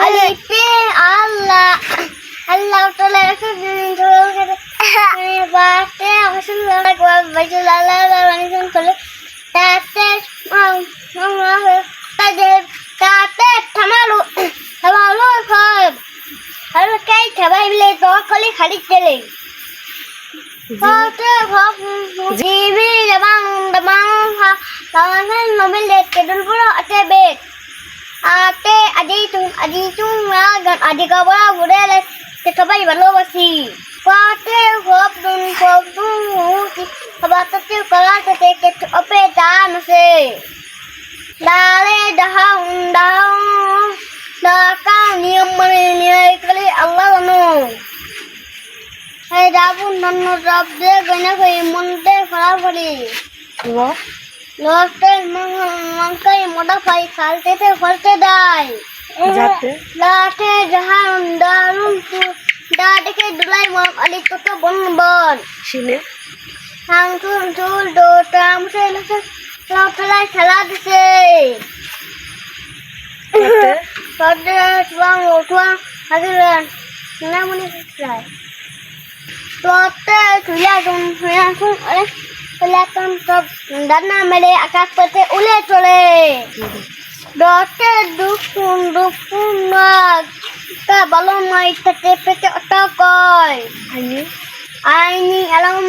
আলিতে আল্লাহ আল্লাহ তাআলা বাতে রাসূলুল্লাহ বাইতুল্লাহ বানিয়েছেন করে তাতে তাতে থামালো খাব আর কাই খাবাই বলে তো কলি খালি চলে তাতে ভাব জিবি দাবাং দাবাং তাওয়ান মোবাইল লেট কেডুল পুরো আতে বেট ate adi tung gan adi kabara budele te kabai balobasi pate hop dun kabatate kalate te ke ape dan se dale dahang daka niyam niyai kali Allah nu hai dabun nanno rabde gana kai munte fara fari wo लोटे Mangai modify खालते थे फलते दाई जाते latte जहां दारुन दाटे के दुलाई मम अली तो बन शिने हां तुल दो टाम से लापला खला दिसे पदे स्वांग ओठवा हदिला ना मने फ्राई तोते तुया सुन अरे Kelihatan dana mele akak pete ule chole. Dokter dukun nak ka balon mai tete pete otakoi. Aini alam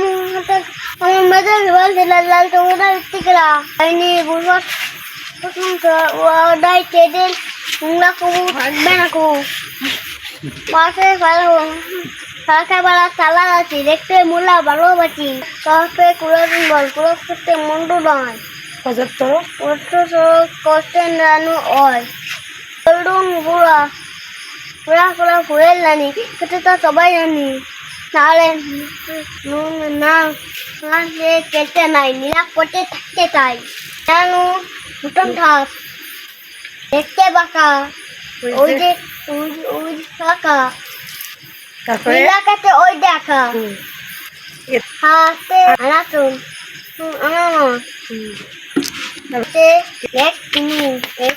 madal wal dilal to udah tikra. Aini buat tukun ke wadai kedel ngaku ben aku. Masa kalau Kakak bala salah sih, dekte mula baru baci. Kakak kurang bal, kurang kita mundur banget. Kosong tu? Kosong kosten ranu oi. Kurang pura lani. Kita tak coba ni. Nale, nale kita naik. Nilak kote tak tay. Nanu bukan thas. Dekte baka. Oje kakak. Nilakate oy দেখা হাতে আনাতুন আনানো তে এক তিনু এক